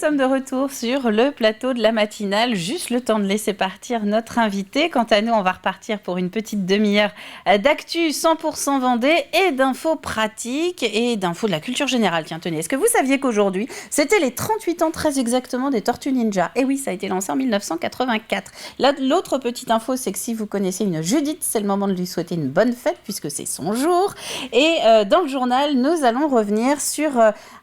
sommes de retour sur le plateau de la matinale, juste le temps de laisser partir notre invité. Quant à nous, on va repartir pour une petite demi-heure d'actu 100% Vendée et d'infos pratiques et d'infos de la culture générale. Tiens, tenez, est-ce que vous saviez qu'aujourd'hui, c'était les 38 ans très exactement des Tortues Ninja? Et oui, ça a été lancé en 1984. L'autre petite info, c'est que si vous connaissez une Judith, c'est le moment de lui souhaiter une bonne fête puisque c'est son jour. Et dans le journal, nous allons revenir sur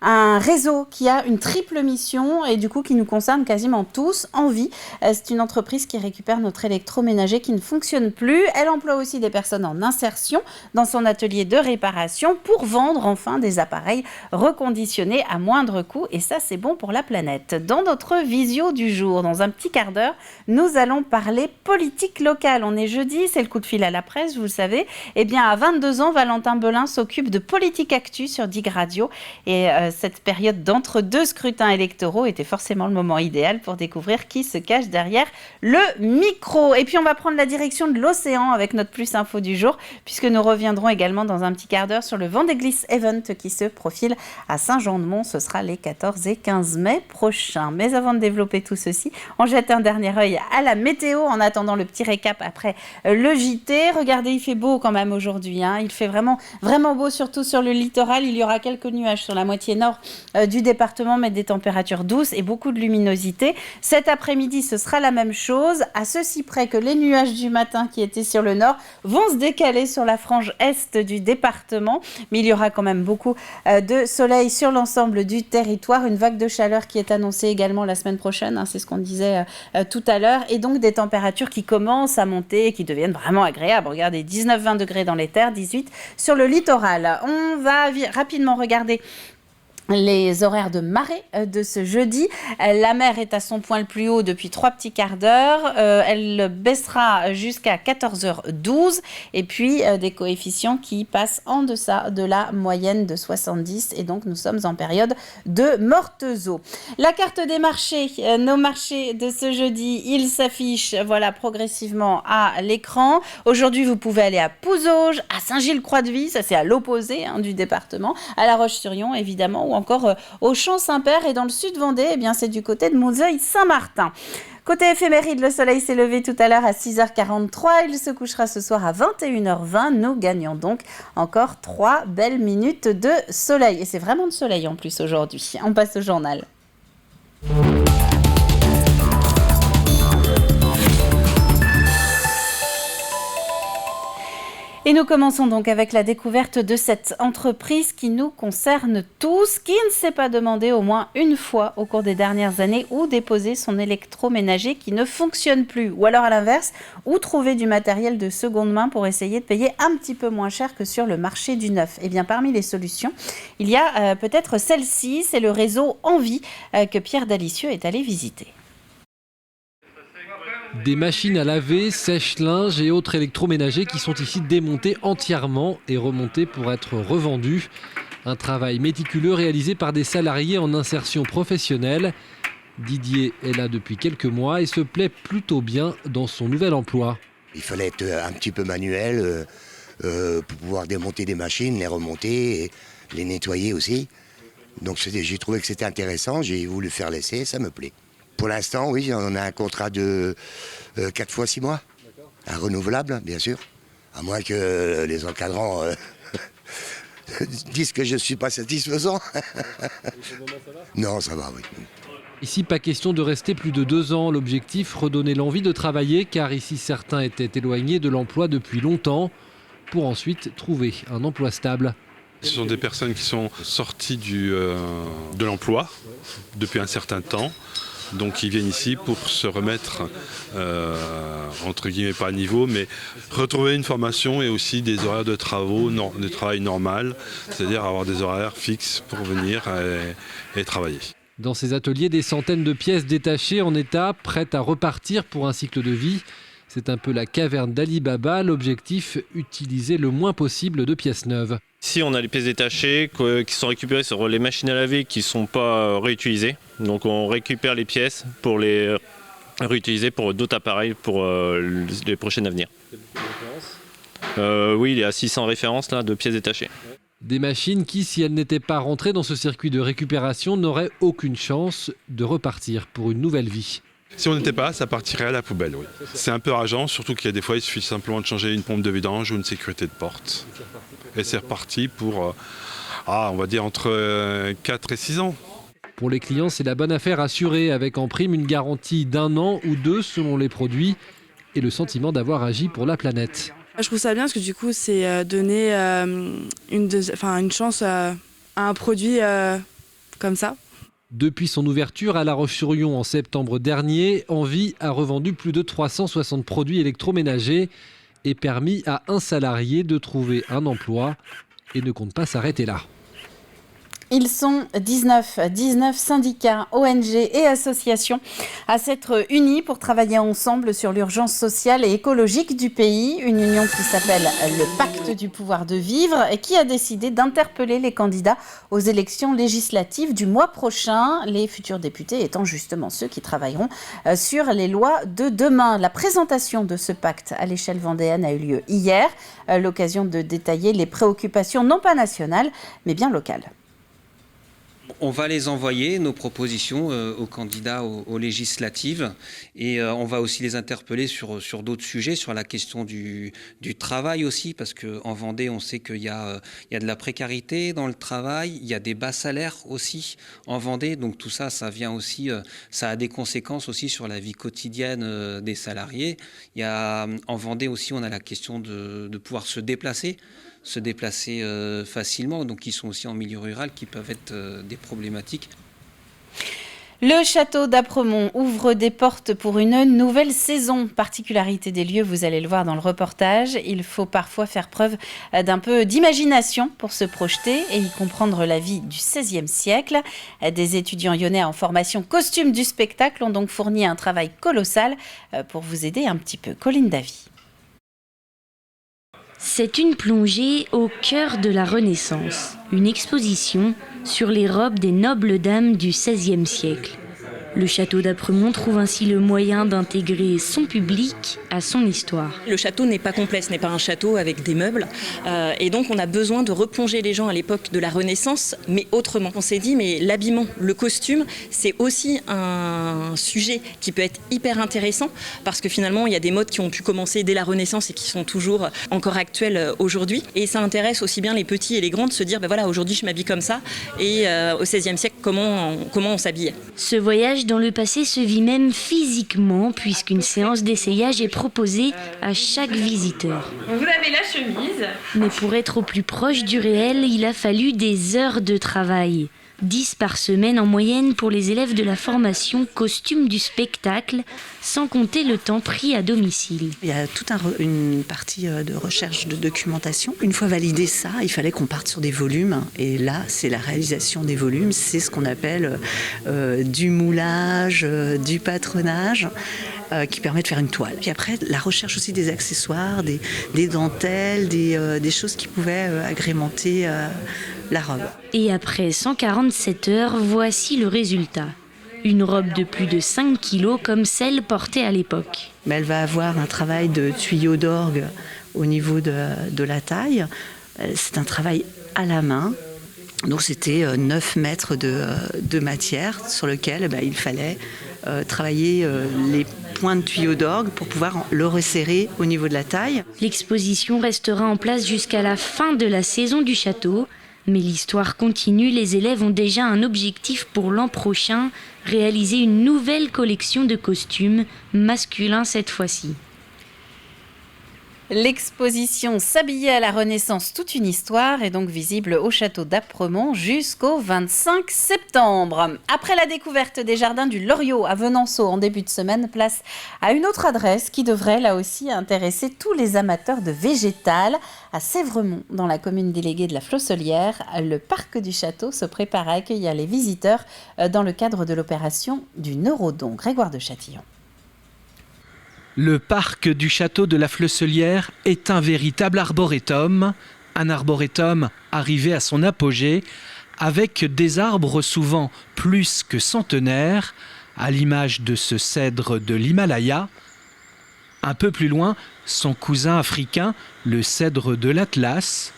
un réseau qui a une triple mission et du coup qui nous concerne quasiment tous en vie. C'est une entreprise qui récupère notre électroménager qui ne fonctionne plus. Elle emploie aussi des personnes en insertion dans son atelier de réparation pour vendre enfin des appareils reconditionnés à moindre coût et ça c'est bon pour la planète. Dans notre visio du jour, dans un petit quart d'heure, nous allons parler politique locale. On est jeudi, c'est le coup de fil à la presse, vous le savez. Eh bien à 22 ans, Valentin Belin s'occupe de Politique Actu sur Dig Radio et cette période d'entre-deux scrutins électoraux était forcément le moment idéal pour découvrir qui se cache derrière le micro. Et puis on va prendre la direction de l'océan avec notre Plus Info du jour, puisque nous reviendrons également dans un petit quart d'heure sur le Vendée Glisse Event qui se profile à Saint-Jean-de-Mont. Ce sera les 14 et 15 mai prochains. Mais avant de développer tout ceci, on jette un dernier œil à la météo en attendant le petit récap après le JT. Regardez, il fait beau quand même aujourd'hui, hein. Il fait vraiment, vraiment beau, surtout sur le littoral. Il y aura quelques nuages sur la moitié nord du département, mais des températures douces et beaucoup de luminosité. Cet après-midi, ce sera la même chose, à ceci près que les nuages du matin qui étaient sur le nord vont se décaler sur la frange est du département, mais il y aura quand même beaucoup de soleil sur l'ensemble du territoire. Une vague de chaleur qui est annoncée également la semaine prochaine, hein, c'est ce qu'on disait tout à l'heure, et donc des températures qui commencent à monter et qui deviennent vraiment agréables. Regardez, 19-20 degrés dans les terres, 18 sur le littoral. On va rapidement regarder les horaires de marée de ce jeudi. La mer est à son point le plus haut depuis 3 petits quarts d'heure. Elle baissera jusqu'à 14h12 et puis des coefficients qui passent en deçà de la moyenne de 70 et donc nous sommes en période de mortes eaux. La carte des marchés, nos marchés de ce jeudi, ils s'affichent voilà, progressivement à l'écran. Aujourd'hui, vous pouvez aller à Pouzauges, à Saint-Gilles-Croix-de-Vie, ça c'est à l'opposé du département, à La Roche-sur-Yon évidemment, ou encore au Champ-Saint-Père et dans le sud Vendée, eh bien c'est du côté de Monzeuil-Saint-Martin. Côté éphéméride, le soleil s'est levé tout à l'heure à 6h43, il se couchera ce soir à 21h20. Nous gagnons donc encore 3 belles minutes de soleil. Et c'est vraiment de soleil en plus aujourd'hui. On passe au journal. Et nous commençons donc avec la découverte de cette entreprise qui nous concerne tous. Qui ne s'est pas demandé au moins une fois au cours des dernières années où déposer son électroménager qui ne fonctionne plus? Ou alors à l'inverse, où trouver du matériel de seconde main pour essayer de payer un petit peu moins cher que sur le marché du neuf? Eh bien parmi les solutions, il y a peut-être celle-ci, c'est le réseau Envie que Pierre Dalicieux est allé visiter. Des machines à laver, sèche-linge et autres électroménagers qui sont ici démontés entièrement et remontés pour être revendus. Un travail méticuleux réalisé par des salariés en insertion professionnelle. Didier est là depuis quelques mois et se plaît plutôt bien dans son nouvel emploi. Il fallait être un petit peu manuel pour pouvoir démonter des machines, les remonter, et les nettoyer aussi. Donc j'ai trouvé que c'était intéressant, j'ai voulu faire l'essai, ça me plaît. Pour l'instant, oui, on a un contrat de 4 fois 6 mois. Un renouvelable, bien sûr. À moins que les encadrants disent que je ne suis pas satisfaisant. Non, ça va, oui. Ici, pas question de rester plus de 2 ans. L'objectif, redonner l'envie de travailler, car ici, certains étaient éloignés de l'emploi depuis longtemps, pour ensuite trouver un emploi stable. Ce sont des personnes qui sont sorties de l'emploi depuis un certain temps. Donc ils viennent ici pour se remettre, entre guillemets pas à niveau, mais retrouver une formation et aussi des horaires de travail normal, c'est-à-dire avoir des horaires fixes pour venir et travailler. Dans ces ateliers, des centaines de pièces détachées en état, prêtes à repartir pour un cycle de vie. C'est un peu la caverne d'Ali Baba. L'objectif, utiliser le moins possible de pièces neuves. Ici, on a les pièces détachées qui sont récupérées sur les machines à laver qui ne sont pas réutilisées. Donc on récupère les pièces pour les réutiliser pour d'autres appareils pour les prochaines à venir. Oui, il y a 600 références là, de pièces détachées. Des machines qui, si elles n'étaient pas rentrées dans ce circuit de récupération, n'auraient aucune chance de repartir pour une nouvelle vie. Si on n'était pas là, ça partirait à la poubelle, oui. C'est un peu rageant, surtout qu'il y a des fois, il suffit simplement de changer une pompe de vidange ou une sécurité de porte. Et c'est reparti pour, on va dire, entre 4 et 6 ans. Pour les clients, c'est la bonne affaire assurée, avec en prime une garantie d'1 an ou 2 selon les produits et le sentiment d'avoir agi pour la planète. Je trouve ça bien parce que du coup, c'est donner une chance à un produit comme ça. Depuis son ouverture à La Roche-sur-Yon en septembre dernier, Envie a revendu plus de 360 produits électroménagers et permis à un salarié de trouver un emploi et ne compte pas s'arrêter là. Ils sont 19 syndicats, ONG et associations à s'être unis pour travailler ensemble sur l'urgence sociale et écologique du pays. Une union qui s'appelle le Pacte du pouvoir de vivre et qui a décidé d'interpeller les candidats aux élections législatives du mois prochain. Les futurs députés étant justement ceux qui travailleront sur les lois de demain. La présentation de ce pacte à l'échelle vendéenne a eu lieu hier. L'occasion de détailler les préoccupations non pas nationales mais bien locales. On va les envoyer, nos propositions, aux candidats aux législatives et on va aussi les interpeller sur d'autres sujets, sur la question du travail aussi, parce qu'en Vendée, on sait qu'il y a de la précarité dans le travail, il y a des bas salaires aussi en Vendée, donc tout ça, ça vient aussi, ça a des conséquences aussi sur la vie quotidienne des salariés. En Vendée aussi, on a la question de pouvoir se déplacer facilement, donc ils sont aussi en milieu rural, qui peuvent être des problématiques. Le château d'Apremont ouvre des portes pour une nouvelle saison. Particularité des lieux, vous allez le voir dans le reportage, il faut parfois faire preuve d'un peu d'imagination pour se projeter et y comprendre la vie du XVIe siècle. Des étudiants lyonnais en formation costume du spectacle ont donc fourni un travail colossal pour vous aider un petit peu. Colline Davy. C'est une plongée au cœur de la Renaissance, une exposition sur les robes des nobles dames du XVIe siècle. Le château d'Apremont trouve ainsi le moyen d'intégrer son public à son histoire. Le château n'est pas complet, ce n'est pas un château avec des meubles. Et donc on a besoin de replonger les gens à l'époque de la Renaissance, mais autrement. On s'est dit, mais l'habillement, le costume, c'est aussi un sujet qui peut être hyper intéressant, parce que finalement, il y a des modes qui ont pu commencer dès la Renaissance et qui sont toujours encore actuels aujourd'hui. Et ça intéresse aussi bien les petits et les grands de se dire, ben voilà, aujourd'hui je m'habille comme ça, et au XVIe siècle, comment on s'habillait. Ce voyage dans le passé se vit même physiquement, puisqu'une séance d'essayage est proposée à chaque visiteur. Vous avez la chemise. Mais pour être au plus proche du réel, il a fallu des heures de travail. 10 par semaine en moyenne pour les élèves de la formation costume du spectacle, sans compter le temps pris à domicile. Il y a toute une partie de recherche, de documentation. Une fois validé ça, il fallait qu'on parte sur des volumes. Et là, c'est la réalisation des volumes. C'est ce qu'on appelle du moulage, du patronage, qui permet de faire une toile. Puis après, la recherche aussi des accessoires, des dentelles, des choses qui pouvaient agrémenter la robe. Et après 147 heures, voici le résultat. Une robe de plus de 5 kilos comme celle portée à l'époque. Mais elle va avoir un travail de tuyau d'orgue au niveau de la taille. C'est un travail à la main. Donc c'était 9 mètres de matière sur lequel il fallait travailler les points de tuyau d'orgue pour pouvoir le resserrer au niveau de la taille. L'exposition restera en place jusqu'à la fin de la saison du château. Mais l'histoire continue, les élèves ont déjà un objectif pour l'an prochain, réaliser une nouvelle collection de costumes, masculins cette fois-ci. L'exposition S'habiller à la Renaissance, toute une histoire est donc visible au château d'Apremont jusqu'au 25 septembre. Après la découverte des jardins du Loriot à Venanceau en début de semaine, place à une autre adresse qui devrait là aussi intéresser tous les amateurs de végétal. À Sèvremont, dans la commune déléguée de la Flosselière, le parc du château se prépare à accueillir les visiteurs dans le cadre de l'opération du Neurodon. Grégoire de Châtillon. Le parc du château de la Flosselière est un véritable arboretum, un arboretum arrivé à son apogée, avec des arbres souvent plus que centenaires, à l'image de ce cèdre de l'Himalaya. Un peu plus loin, son cousin africain, le cèdre de l'Atlas.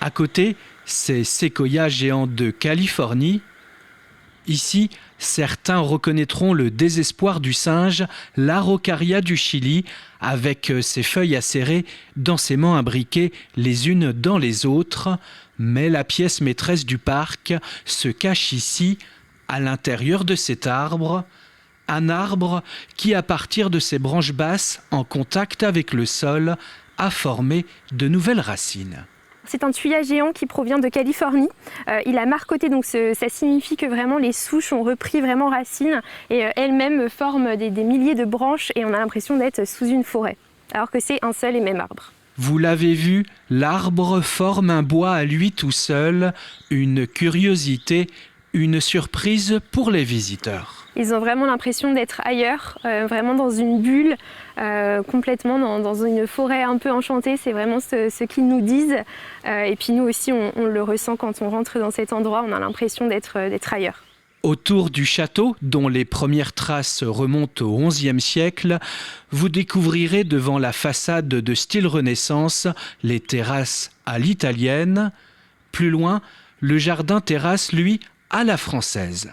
À côté, ces séquoias géants de Californie. Ici, certains reconnaîtront le désespoir du singe, l'Araucaria du Chili, avec ses feuilles acérées, densément imbriquées les unes dans les autres. Mais la pièce maîtresse du parc se cache ici, à l'intérieur de cet arbre. Un arbre qui, à partir de ses branches basses, en contact avec le sol, a formé de nouvelles racines. C'est un thuya géant qui provient de Californie. Il a marcoté, donc ça signifie que vraiment les souches ont repris vraiment racine et elles-mêmes forment des milliers de branches et on a l'impression d'être sous une forêt, alors que c'est un seul et même arbre. Vous l'avez vu, l'arbre forme un bois à lui tout seul, une curiosité, une surprise pour les visiteurs. Ils ont vraiment l'impression d'être ailleurs, vraiment dans une bulle, complètement dans une forêt un peu enchantée. C'est vraiment ce qu'ils nous disent. Et puis nous aussi, on le ressent quand on rentre dans cet endroit. On a l'impression d'être ailleurs. Autour du château, dont les premières traces remontent au XIe siècle, vous découvrirez devant la façade de style Renaissance les terrasses à l'italienne. Plus loin, le jardin-terrasse, lui, à la française.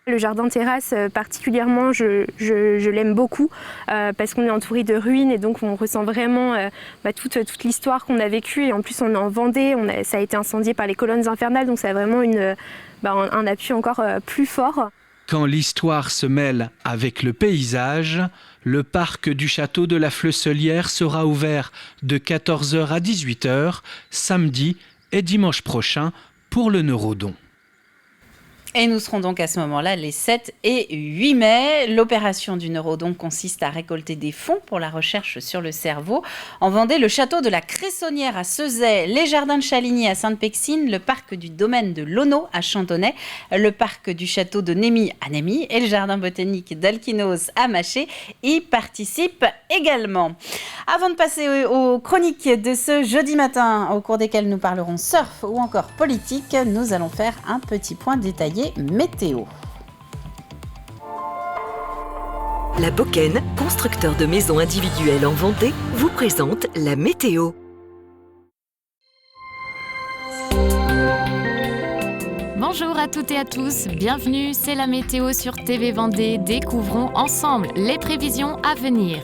Le jardin-terrasse, particulièrement, je l'aime beaucoup parce qu'on est entouré de ruines et donc on ressent vraiment toute l'histoire qu'on a vécue. Et en plus, on est en Vendée, ça a été incendié par les colonnes infernales, donc ça a vraiment un appui encore plus fort. Quand l'histoire se mêle avec le paysage, le parc du château de la Fleusselière sera ouvert de 14h à 18h, samedi et dimanche prochain pour le Neurodon. Et nous serons donc à ce moment-là les 7 et 8 mai. L'opération du Neurodon consiste à récolter des fonds pour la recherche sur le cerveau. En Vendée, le château de la Cressonnière à Ceuzay, les jardins de Chaligny à Sainte-Pexine, le parc du domaine de Lono à Chantonnay, le parc du château de Némy à Némy et le jardin botanique d'Alquinos à Maché y participent également. Avant de passer aux chroniques de ce jeudi matin, au cours desquelles nous parlerons surf ou encore politique, nous allons faire un petit point détaillé météo. La Bocquenne, constructeur de maisons individuelles en Vendée, vous présente la météo. Bonjour à toutes et à tous, bienvenue, c'est la météo sur TV Vendée. Découvrons ensemble les prévisions à venir.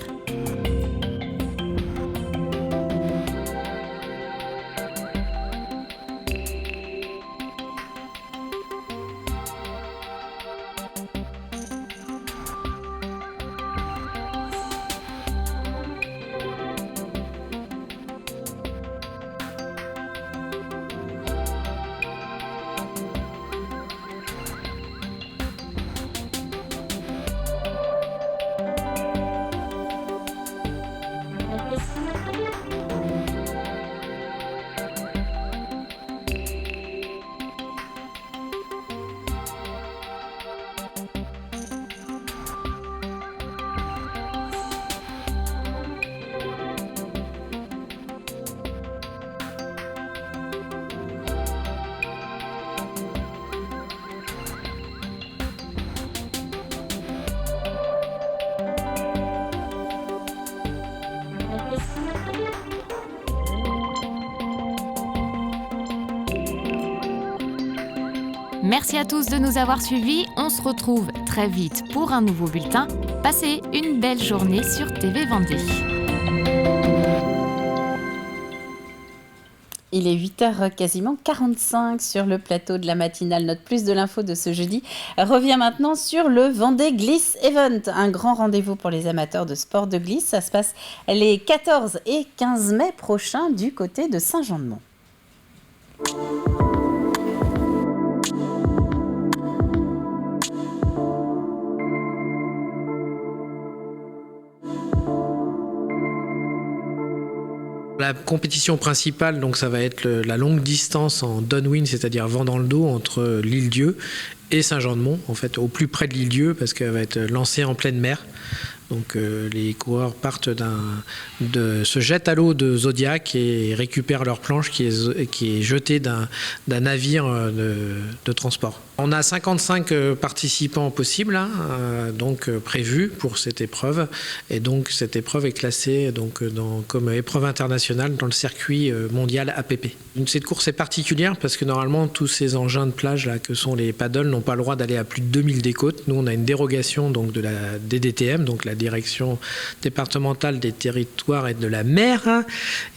Merci à tous de nous avoir suivis. On se retrouve très vite pour un nouveau bulletin. Passez une belle journée sur TV Vendée. Il est 8h quasiment 45 sur le plateau de la matinale. Notre plus de l'info de ce jeudi revient maintenant sur le Vendée Glisse Event, un grand rendez-vous pour les amateurs de sport de glisse. Ça se passe les 14 et 15 mai prochains du côté de Saint-Jean-de-Mont. La compétition principale, donc ça va être la longue distance en downwind, c'est-à-dire vent dans le dos entre l'Île-Dieu et Saint-Jean-de-Mont, en fait au plus près de l'Île-Dieu parce qu'elle va être lancée en pleine mer. Donc les coureurs se jettent à l'eau de Zodiac et récupèrent leur planche qui est jetée d'un navire de transport. On a 55 participants possibles, donc prévus pour cette épreuve. Et donc cette épreuve est classée comme épreuve internationale dans le circuit mondial APP. Donc, cette course est particulière parce que normalement tous ces engins de plage là, que sont les paddles n'ont pas le droit d'aller à plus de 2000 des côtes. Nous on a une dérogation donc, de la DDTM, donc la Direction départementale des territoires et de la mer,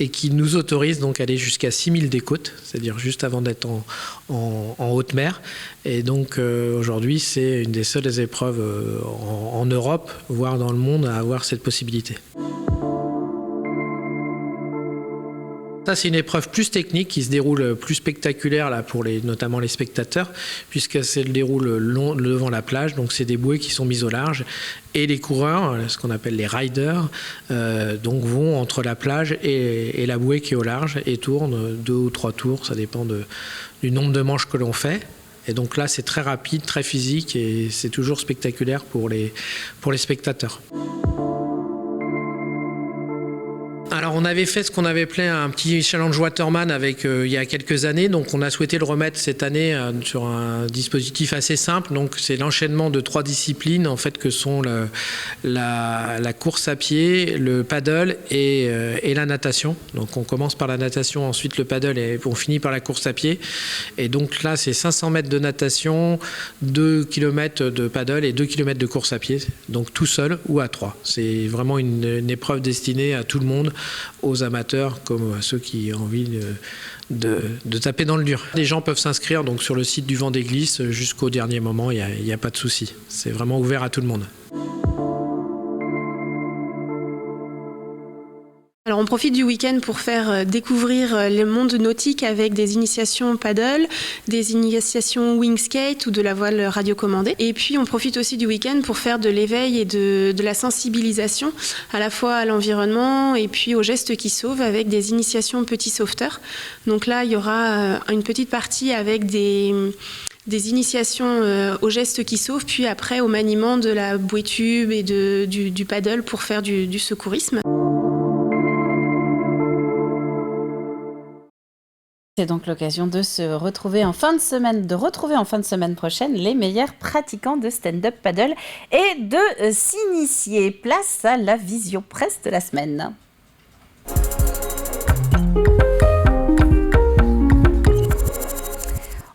et qui nous autorise donc à aller jusqu'à 6000 des côtes, c'est-à-dire juste avant d'être en haute mer. Et donc aujourd'hui, c'est une des seules épreuves en Europe, voire dans le monde, à avoir cette possibilité. Ça, c'est une épreuve plus technique qui se déroule plus spectaculaire là, pour notamment les spectateurs, puisqu'elle se déroule devant la plage. Donc, c'est des bouées qui sont mises au large. Et les coureurs, ce qu'on appelle les riders, donc vont entre la plage et la bouée qui est au large et tournent 2 ou 3 tours. Ça dépend du nombre de manches que l'on fait. Et donc là, c'est très rapide, très physique et c'est toujours spectaculaire pour les spectateurs. Alors on avait fait ce qu'on avait appelé un petit challenge Waterman il y a quelques années, donc on a souhaité le remettre cette année sur un dispositif assez simple. Donc c'est l'enchaînement de 3 disciplines en fait que sont la course à pied, le paddle et la natation. Donc on commence par la natation, ensuite le paddle et on finit par la course à pied. Et donc là c'est 500 mètres de natation, 2 km de paddle et 2 km de course à pied, donc tout seul ou à 3. C'est vraiment une épreuve destinée à tout le monde, aux amateurs comme à ceux qui ont envie de taper dans le dur. Les gens peuvent s'inscrire donc sur le site du Vendée Glisse jusqu'au dernier moment, il n'y a pas de souci. C'est vraiment ouvert à tout le monde. Alors on profite du week-end pour faire découvrir le monde nautique avec des initiations paddle, des initiations wing skate ou de la voile radiocommandée. Et puis on profite aussi du week-end pour faire de l'éveil et de la sensibilisation à la fois à l'environnement et puis aux gestes qui sauvent avec des initiations petits sauveteurs. Donc là il y aura une petite partie avec des initiations aux gestes qui sauvent, puis après au maniement de la bouée tube et du paddle pour faire du secourisme. C'est donc l'occasion de retrouver en fin de semaine prochaine les meilleurs pratiquants de stand-up paddle et de s'initier. Place à la vision presse de la semaine.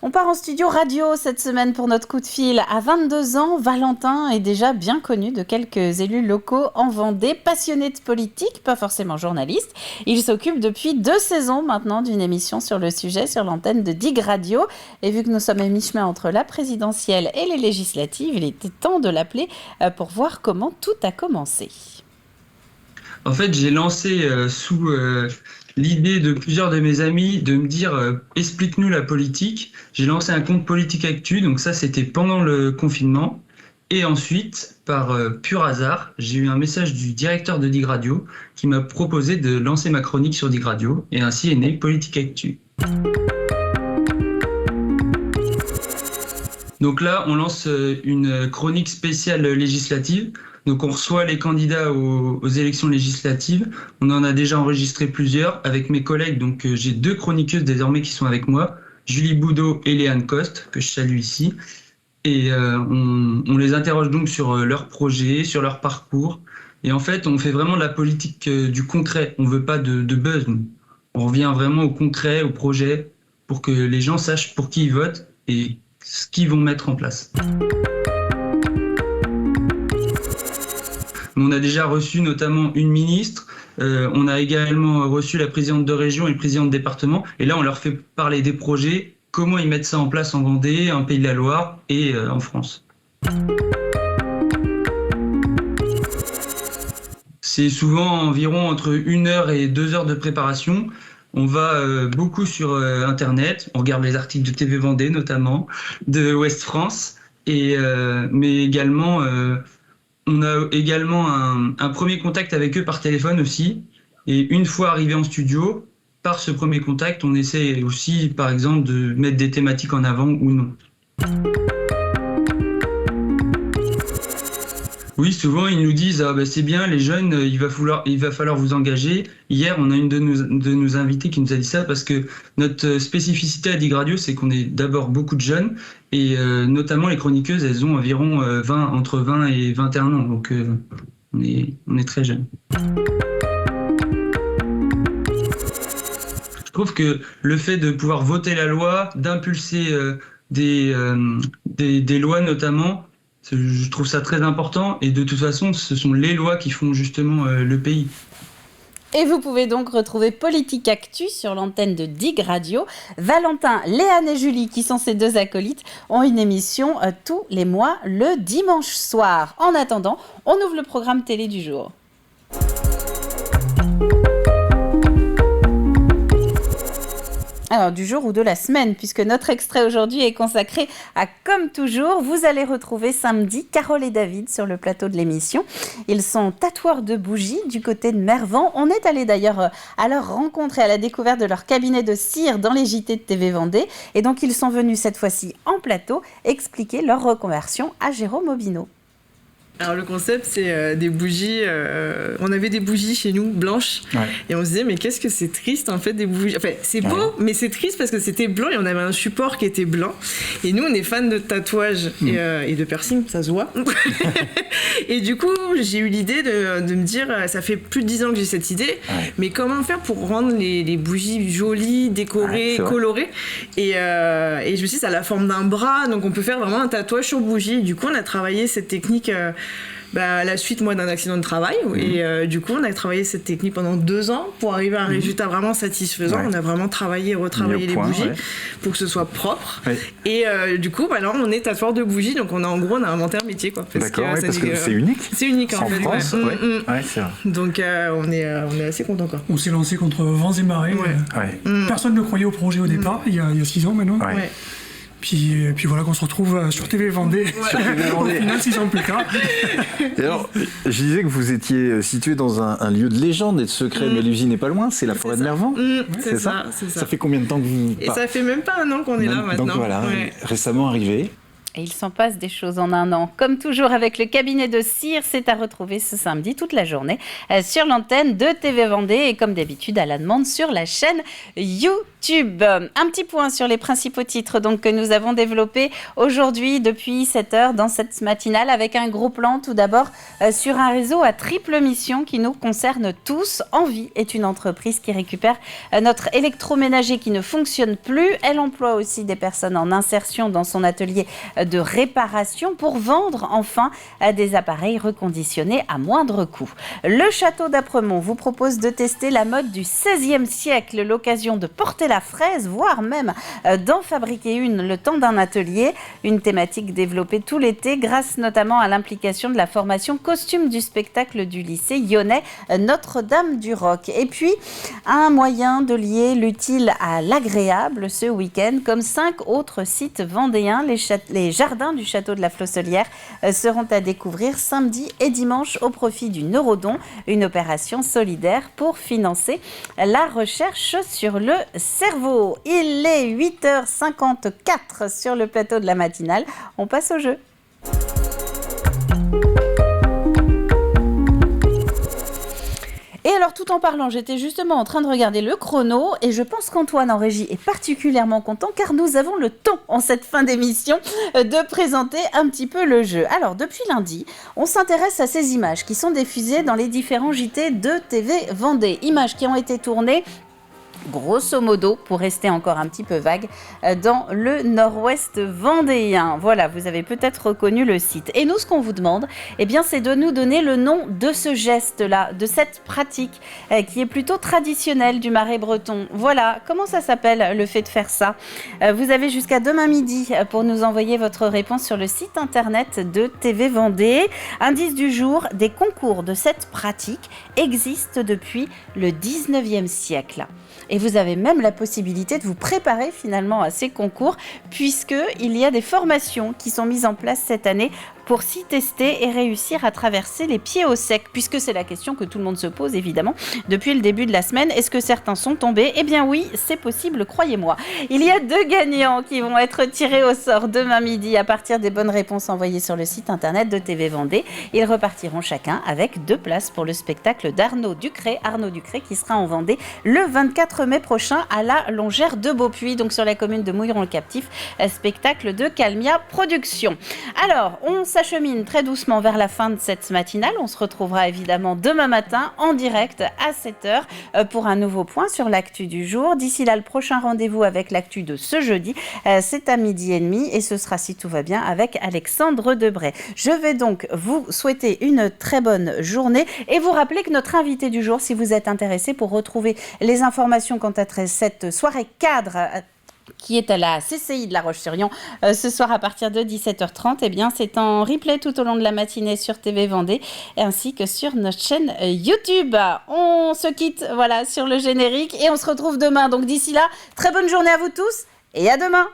On part en studio radio cette semaine pour notre coup de fil. À 22 ans, Valentin est déjà bien connu de quelques élus locaux en Vendée, passionné de politique, pas forcément journaliste. Il s'occupe depuis 2 saisons maintenant d'une émission sur le sujet sur l'antenne de Dig Radio. Et vu que nous sommes à mi-chemin entre la présidentielle et les législatives, il était temps de l'appeler pour voir comment tout a commencé. En fait, j'ai lancé sous l'idée de plusieurs de mes amis de me dire explique-nous la politique. J'ai lancé un compte Politique Actu, donc ça c'était pendant le confinement. Et ensuite, par pur hasard, j'ai eu un message du directeur de Dig Radio qui m'a proposé de lancer ma chronique sur Dig Radio. Et ainsi est né Politique Actu. Donc là, on lance une chronique spéciale législative. Donc on reçoit les candidats aux élections législatives. On en a déjà enregistré plusieurs avec mes collègues. Donc j'ai 2 chroniqueuses désormais qui sont avec moi, Julie Boudot et Léane Coste, que je salue ici. Et on les interroge donc sur leurs projets, sur leur parcours. Et en fait, on fait vraiment de la politique du concret. On ne veut pas de buzz. On revient vraiment au concret, au projet, pour que les gens sachent pour qui ils votent et ce qu'ils vont mettre en place. On a déjà reçu notamment une ministre, on a également reçu la présidente de région et le président de département. Et là, on leur fait parler des projets, comment ils mettent ça en place en Vendée, en Pays de la Loire et en France. C'est souvent environ entre 1 heure et 2 heures de préparation. On va beaucoup sur Internet, on regarde les articles de TV Vendée notamment, de Ouest France, mais également... on a également un premier contact avec eux par téléphone aussi. Et une fois arrivé en studio, par ce premier contact, on essaie aussi, par exemple, de mettre des thématiques en avant ou non. Oui, souvent ils nous disent c'est bien les jeunes, il va falloir vous engager. Hier, on a une de nos invités qui nous a dit ça parce que notre spécificité à Dig Radio, c'est qu'on est d'abord beaucoup de jeunes et notamment les chroniqueuses, elles ont environ entre 20 et 21 ans, donc on est très jeunes. Je trouve que le fait de pouvoir voter la loi, d'impulser des lois notamment, je trouve ça très important et de toute façon, ce sont les lois qui font justement le pays. Et vous pouvez donc retrouver Politique Actu sur l'antenne de Dig Radio. Valentin, Léane et Julie, qui sont ces deux acolytes, ont une émission tous les mois le dimanche soir. En attendant, on ouvre le programme télé du jour. Alors, du jour ou de la semaine, puisque notre extrait aujourd'hui est consacré à Comme toujours. Vous allez retrouver samedi Carole et David sur le plateau de l'émission. Ils sont tatoueurs de bougies du côté de Mervan. On est allé d'ailleurs à leur rencontre et à la découverte de leur cabinet de cire dans les JT de TV Vendée. Et donc, ils sont venus cette fois-ci en plateau expliquer leur reconversion à Jérôme Aubineau. Alors le concept c'est des bougies, on avait des bougies chez nous blanches et on se disait mais qu'est-ce que c'est triste en fait des bougies, enfin c'est beau mais c'est triste parce que c'était blanc et on avait un support qui était blanc et nous on est fans de tatouage et de piercing, ça se voit et du coup j'ai eu l'idée de me dire ça fait plus de 10 ans que j'ai cette idée mais comment faire pour rendre les bougies jolies, décorées, colorées et je me suis dit ça a la forme d'un bras donc on peut faire vraiment un tatouage sur bougie. Du coup on a travaillé cette technique à la suite d'un accident de travail et du coup on a travaillé cette technique pendant 2 ans pour arriver à un résultat vraiment satisfaisant. On a vraiment travaillé et retravaillé les bougies pour que ce soit propre et du coup là on est tatoueur de bougies donc on a inventé un métier quoi. Parce que c'est unique. C'est unique en fait. France, c'est vrai. Donc on est assez content quoi. On s'est lancé contre vents et marées. Personne ne croyait au projet au départ, il y a 6 ans maintenant. Puis voilà qu'on se retrouve sur TV Vendée. Au final, 6 ans plus tard. Et alors, je disais que vous étiez situé dans un lieu de légende et de secret, mais l'usine n'est pas loin, c'est la forêt de Mervan. C'est ça. Ça fait combien de temps que vous... Et ça fait même pas 1 an qu'on est là maintenant. Donc voilà, récemment arrivé. Et il s'en passe des choses en 1 an. Comme toujours avec le cabinet de cire, c'est à retrouver ce samedi toute la journée sur l'antenne de TV Vendée et comme d'habitude à la demande sur la chaîne YouTube. Un petit point sur les principaux titres donc, que nous avons développés aujourd'hui depuis 7h dans cette matinale avec un gros plan tout d'abord sur un réseau à triple mission qui nous concerne tous. Envie est une entreprise qui récupère notre électroménager qui ne fonctionne plus. Elle emploie aussi des personnes en insertion dans son atelier de réparation pour vendre enfin des appareils reconditionnés à moindre coût. Le château d'Apremont vous propose de tester la mode du XVIe siècle, l'occasion de porter la fraise, voire même d'en fabriquer une le temps d'un atelier, une thématique développée tout l'été grâce notamment à l'implication de la formation costume du spectacle du lycée lyonnais Notre-Dame du Roc. Et puis, un moyen de lier l'utile à l'agréable ce week-end, comme 5 autres sites vendéens, les jardins du château de la Flosselière seront à découvrir samedi et dimanche au profit du Neurodon, une opération solidaire pour financer la recherche sur le cerveau. Il est 8h54 sur le plateau de la matinale. On passe au jeu. Et alors, tout en parlant, j'étais justement en train de regarder le chrono et je pense qu'Antoine en régie est particulièrement content car nous avons le temps en cette fin d'émission de présenter un petit peu le jeu. Alors, depuis lundi, on s'intéresse à ces images qui sont diffusées dans les différents JT de TV Vendée. Images qui ont été tournées grosso modo, pour rester encore un petit peu vague, dans le nord-ouest vendéen. Voilà, vous avez peut-être reconnu le site. Et nous, ce qu'on vous demande, c'est de nous donner le nom de ce geste-là, de cette pratique qui est plutôt traditionnelle du Marais breton. Voilà, comment ça s'appelle le fait de faire ça ? Vous avez jusqu'à demain midi pour nous envoyer votre réponse sur le site internet de TV Vendée. Indice du jour, des concours de cette pratique existent depuis le 19e siècle. Et vous avez même la possibilité de vous préparer finalement à ces concours puisqu'il y a des formations qui sont mises en place cette année pour s'y tester et réussir à traverser les pieds au sec, puisque c'est la question que tout le monde se pose évidemment depuis le début de la semaine. Est-ce que certains sont tombés ? Eh bien oui, c'est possible, croyez-moi. Il y a 2 gagnants qui vont être tirés au sort demain midi à partir des bonnes réponses envoyées sur le site internet de TV Vendée. Ils repartiront chacun avec 2 places pour le spectacle d'Arnaud Ducré. Arnaud Ducré qui sera en Vendée le 24 mai prochain à la Longère de Beaupuy, donc sur la commune de Mouilleron-le-Captif, spectacle de Calmia Productions. Alors, on s'achemine très doucement vers la fin de cette matinale. On se retrouvera évidemment demain matin en direct à 7h pour un nouveau point sur l'actu du jour. D'ici là, le prochain rendez-vous avec l'actu de ce jeudi, c'est à 12h30 et ce sera, si tout va bien, avec Alexandre Debray. Je vais donc vous souhaiter une très bonne journée et vous rappeler que notre invité du jour, si vous êtes intéressé pour retrouver les informations quant à cette soirée cadre qui est à la CCI de La Roche-sur-Yon ce soir à partir de 17h30, eh bien c'est en replay tout au long de la matinée sur TV Vendée ainsi que sur notre chaîne YouTube. On se quitte sur le générique et on se retrouve demain. Donc d'ici là, très bonne journée à vous tous et à demain.